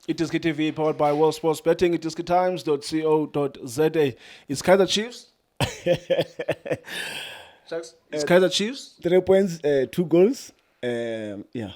It is KTV powered by World Sports Betting. It is ketimes.co.za. It's Kaiser Chiefs. Shucks. It's Kaiser Chiefs. 3 points, 2 goals. Yeah.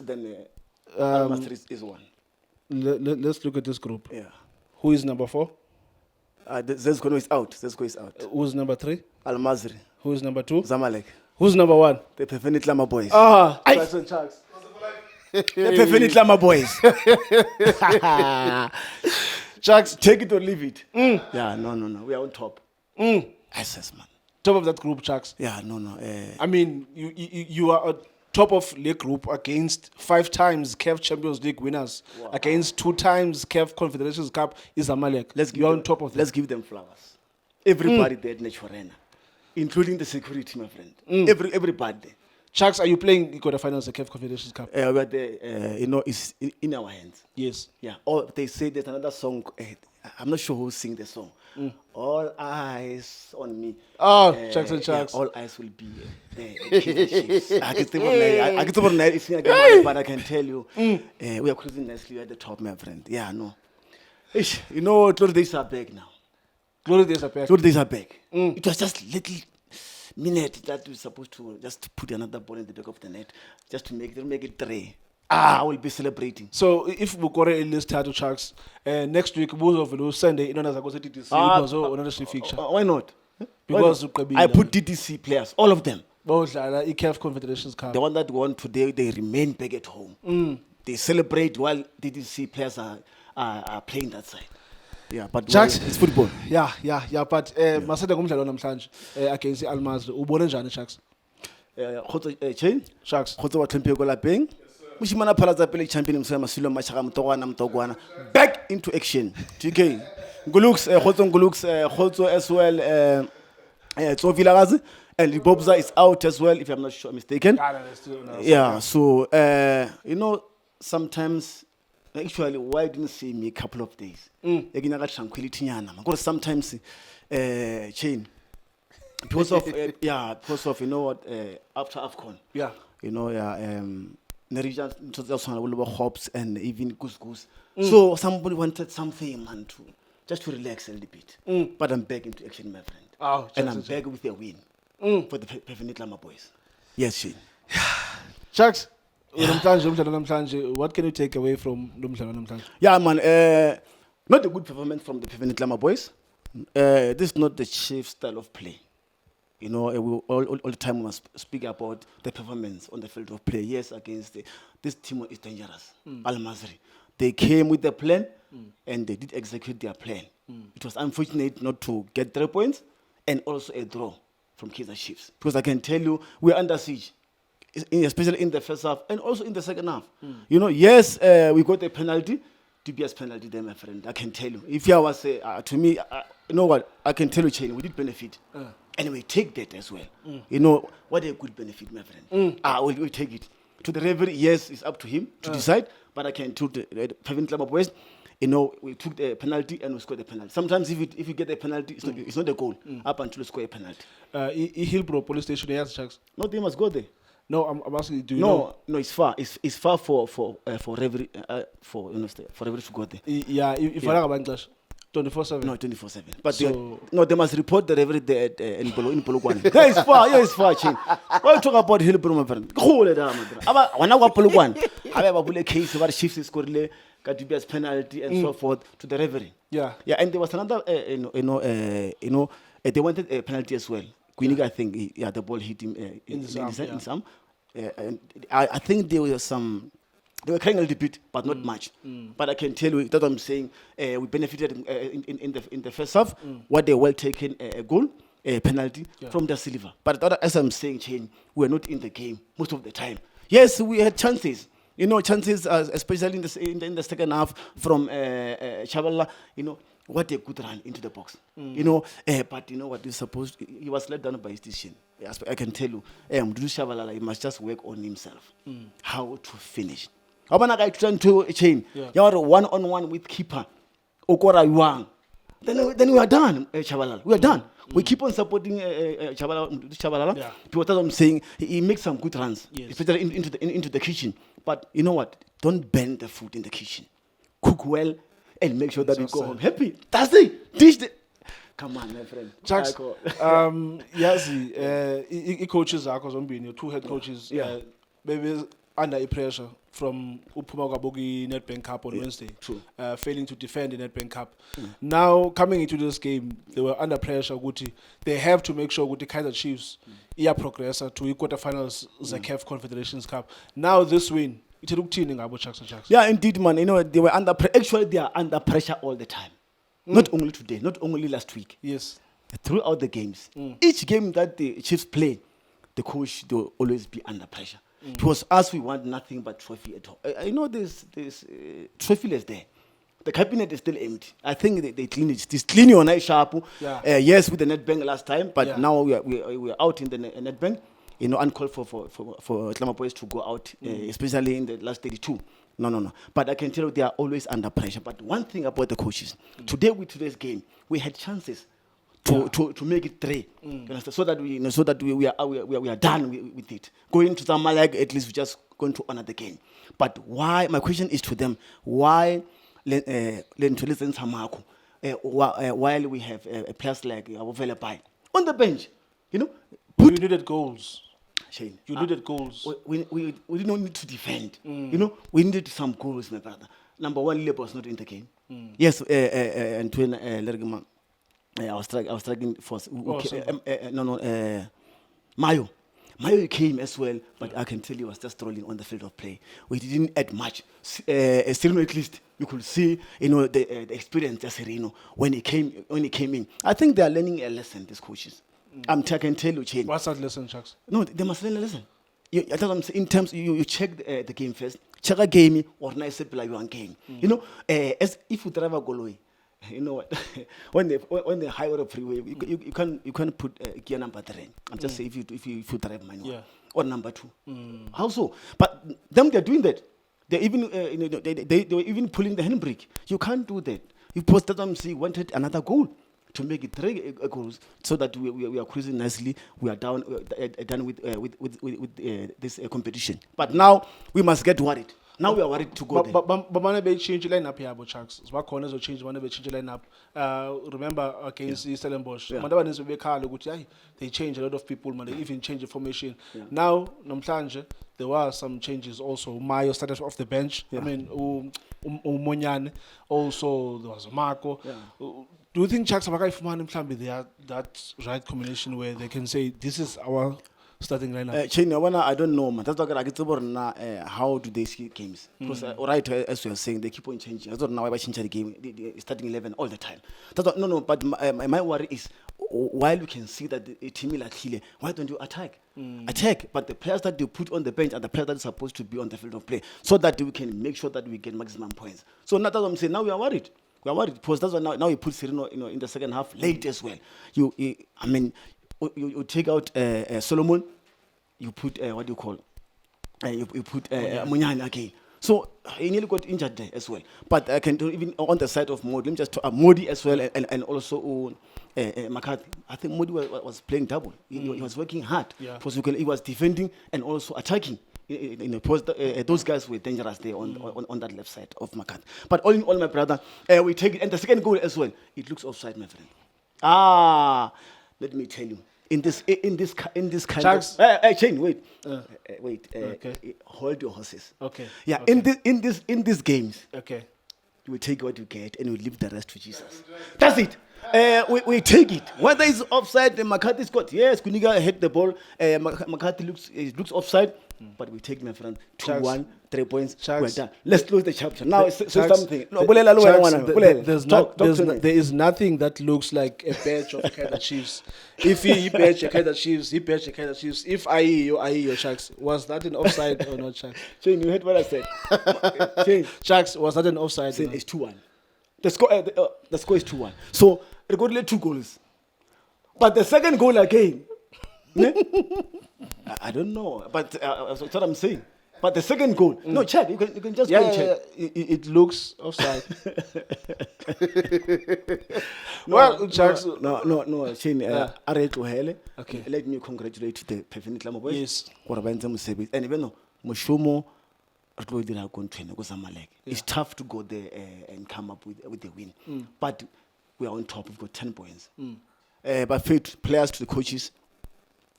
Then Al Masry is one. Let's look at this group. Yeah. Who is number 4? Zezko is out. Zezko is out. Who's number 3? Al Masry. Who is number 2? Zamalek. Who's number 1? The Perfect Lama boys. Jackson Sharks. The Perfect Lama boys. Sharks. Take it or leave it. Yeah, no. We are on top. SS, man. Top of that group, Sharks. Yeah, no. I mean, you are at top of league group against 5 times CAF Champions League winners, against 2 times CAF Confederations Cup is Zamalek. You're on top of that. Let's give them flowers. Everybody there at Naturena, including the security, my friend. Everybody. Sharks, are you playing the quarterfinals of CAF Confederations Cup? We are there, it's in our hands. Yes. Yeah. Or they say there's another song. I'm not sure who sing the song. All eyes on me. Sharks and Sharks. Yeah, all eyes will be there. But I can tell you, we are cruising nicely at the top, my friend. Yeah, no. You know, glory days are back now. Glory days are back. Glory days are back. It was just little minute that we were supposed to just put another ball in the back of the net, just to make it 3. I will be celebrating. So if we go in this title, Sharks, next week we'll Sunday, you know, as I go to DTC, another fixture. Why not? Because I put DTC players, all of them. Both CAF Confederations Cup. The one that won today, they remain back at home. They celebrate while DTC players are playing that side. Yeah, but Sharks, it's football. Yeah. But Masada ngumdlalo namhlanje against Al Masry. Ubone njani Sharks? Chain Sharks. Khotso wa tlhompe ko lapeng. Moshimana phalatsa pele champion msema Masilo Mashaka Mtogwana back into action. TK Ngulux Khotso as well Tsofilakazi and Libobza is out as well if I'm not mistaken. Yeah, so you know, sometimes actually why didn't see me a couple of days? Tranquility nyana. Because sometimes chain because of you know what after AFCON. Yeah. You know, Norwegian hops and even goose. So somebody wanted something, man, just to relax a little bit. But I'm back into action, my friend. And I'm back with a win for the Perfect Lama boys. Yes, Shane. Sharks, what can you take away from Lumdlalo? Yeah, man. Not a good performance from the Perfect Lama boys. This is not the Chiefs style of play. You know, we all the time we must speak about the performance on the field of play. Yes, against this team is dangerous. Al Masry. They came with the plan and they did execute their plan. It was unfortunate not to get 3 points and also a draw from Kaizer Chiefs. Because I can tell you, we're under siege, especially in the first half and also in the second half. You know, yes, we got a penalty. DBS penalty there, my friend. I can tell you. If I was to me, you know what? I can tell you, Chain, we did benefit. Anyway, take that as well. You know, what a good benefit, my friend. We'll take it. To the referee, yes, it's up to him to decide, but I can tell the Perfect Lama boys, you know, we took the penalty and we scored the penalty. Sometimes if you get a penalty, it's not a goal, up until you score a penalty. Hillbrow police station, yes, Sharks. No, they must go there. No, I'm asking, do you know? No, it's far. It's far for referee for referee to go there. Yeah, if I have English. 24/7. No, 24/7. But they must report the referee there in Polokwane. It's far, Chin. Why you talk about Hillbrow, my friend? Go there, my friend. When I go Polokwane, I have a case where Chiefs scored got DBS penalty and so forth to the referee. Yeah, and there was another, they wanted a penalty as well. Queeniga, I think, the ball hit him in some. And I think there were some. They were crying a little bit, but not much. But I can tell you, that's what I'm saying. We benefited in the first half. What they well taken a goal, a penalty from the silver. But as I'm saying, Chain, we were not in the game most of the time. Yes, we had chances. You know, chances, especially in the second half from Chabalala. You know, what a good run into the box. You know, but you know what? He was let down by his decision. Yes, I can tell you, Mdudu Chabalala, he must just work on himself. How to finish. Abana guy trying to Chain. You are 1-on-1 with keeper. Okora Yuang. Then we are done, Chabalala. We are done. We keep on supporting Chabalala. Yeah. Because I'm saying he makes some good runs, especially into the kitchen. But you know what? Don't bend the foot in the kitchen. cook well, and make sure that we Just go say. home happy. That's it. Dish the. Come on, my friend. Chucks, Michael. yazi, i-coaches zakho zombini, your two head coaches, Yeah. maybe under pressure from uphuma kwabo Nedbank Cup on Wednesday, true. failing to defend the Nedbank Cup. Now, coming into this game, they were under pressure, Guti. They have to make sure Guti Kaizer Chiefs progress to quarterfinals, the CAF Confederations Cup. Now, this win, it looked Chucks. Yeah, indeed, man. You know, they were actually, they are under pressure all the time. Not only today, not only last week. Yes. Throughout the games. Each game that the Chiefs play, the coach will always be under pressure. Because us, we want nothing but trophy at home. I know this trophy is there. The cabinet is still empty. I think they clean it. It's clean on Sharp. Yeah. Yes, with the Nedbank last time, but Yeah. now we are out in the Nedbank. You know, uncalled for Tlama Boys to go out, especially in the last 32. No. But I can tell you they are always under pressure. But one thing about the coaches, with today's game, we had chances to make it 3. You understand? So that we are done with it. Going to Zamalek, at least we're just going to honor the game. But why? My question is to them: why Lentulisen Samako, while we have players like Avelepai on the bench, you know, You needed goals. Shane, You needed goals. we don't need to defend. You know, we needed some goals, my brother. Number one, Lebo was not in the game. Yes, and when I was struggling for Mayo. Mayo came as well, but I can tell you, was just strolling on the field of play. We didn't add much. Still, at least you could see, you know, the experience of Sereno when he came in. I think they are learning a lesson. These coaches. I can tell you, Shane. What's that lesson, Chucks? No, they must learn a lesson. I tell them in terms you check the game first. Check a game or nice play you game. You know, as if you drive a Goloi, you know what? when they high or freeway, you can put gear number 3. I'm just saying if you drive manual or number 2. How so? But them they're doing that. They even they were even pulling the handbrake. You can't do that. You posted them. See, wanted another goal to make it 3 goals, so that we are cruising nicely. We are done with this competition. But now we must get worried. Now we are worried to go there. But man, they change the lineup here, but Chucks. What corners will change? Man, they change the lineup. Remember against Stellenbosch, they change a lot of people. Man, they even change the formation. Now, Namhlanje, there were some changes also. Mayo started off the bench. I mean, Monyane. Also, there was Marco. Do you think Chucks they are that right combination where they can say this is our starting lineup? I don't know, man. That's why how do they see games? Because right, as you are saying, they keep on changing. I don't know why they change the game, the starting 11 all the time. No. But my worry is, while you can see that the team like Chile, why don't you attack? Attack, but the players that you put on the bench are the players that are supposed to be on the field of play, so that we can make sure that we get maximum points. So that's what I'm saying. Now we are worried. We are worried because that's why now you put Sereno, in the second half late as well. You take out Solomon, you put what do you call? You put Munyane again. So he nearly got injured there as well. But I can do even on the side of Modi. Let me just talk Modi as well, and also McCarthy. I think Modi was playing double. He was working hard. Because he was defending and also attacking. Because those guys were dangerous there on that left side of McCarthy. But all in all, my brother, we take it. And the second goal as well, it looks offside, my friend. Let me tell you. In this kind Chucks. of Shane, wait. Okay. Hold your horses. Okay. Yeah, Okay. in these games, Okay. you will take what you get and we leave the rest to Jesus. That's it. We take it. Whether it's offside, McCarthy scored. Yes, Kuniga hit the ball. McCarthy looks offside, but we take, my friend, 2-1, 3 points. We're done. Let's close the chapter. Now, say something. No, there is nothing that looks like a badge of Kaizer Chiefs. If he badge a Kaizer Chiefs, he badge a Kaizer Chiefs. If I your Sharks, was that an offside or not, Sharks? Shane, you heard what I said. Shane, Sharks, was that an offside? Shane, it's 2-1. The score is 2-1. So, recorded 2 goals. But the second goal again, I don't know. But that's what I'm saying. But the second goal, no, check. You can just go and check. It looks offside. Well, Sharks. No, Shane, Okay. Let me congratulate the Pevin Tlamo boys. Yes. And even though Mushumo, It's tough to go there and come up with the win. But we are on top. We've got 10 points. But faith, players to the coaches,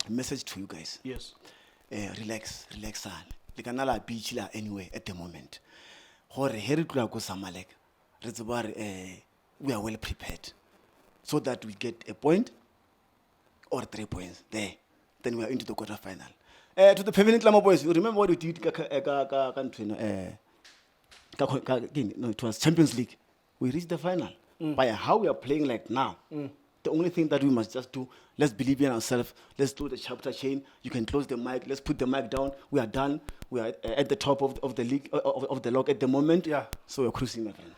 a message to you guys. Yes. Relax. Like another beach anyway at the moment. We are well prepared so that we get a point or 3 points there. Then we are into the quarterfinal. To the Phevelin Tlamo boys, you remember what we did? No, it was Champions League. We reached the final. By how we are playing like now, the only thing that we must just do, let's believe in ourselves. Let's do the chapter chain. You can close the mic. Let's put the mic down. We are done. We are at the top of the league, of the log at the moment. Yeah. So we're cruising, my friend.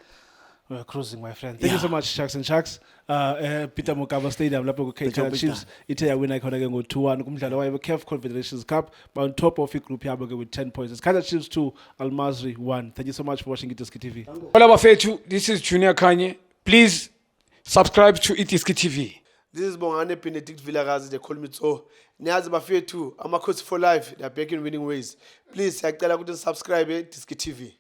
We're cruising, my friend. Thank you so much, Sharks and Sharks. Peter Mokaba Stadium, lapho ku-Kaizer Chiefs. Ithe yawina khona ke ngo-2-1 kumdlalo wayo we-CAF Confederations Cup. But on top of igroup yabo ke with 10 points. It's Kaizer Chiefs 2, Al Masry 1. Thank you so much for watching Itiski TV. Hola Bafethu, this is Junior Kanye. Please subscribe to Itiski TV. This is Bongane Benedict Villagazi, they call me so. Niyazi Bafethu, Amakhosi for life. They are back in winning ways. Please, I tell you to subscribe to Itiski TV.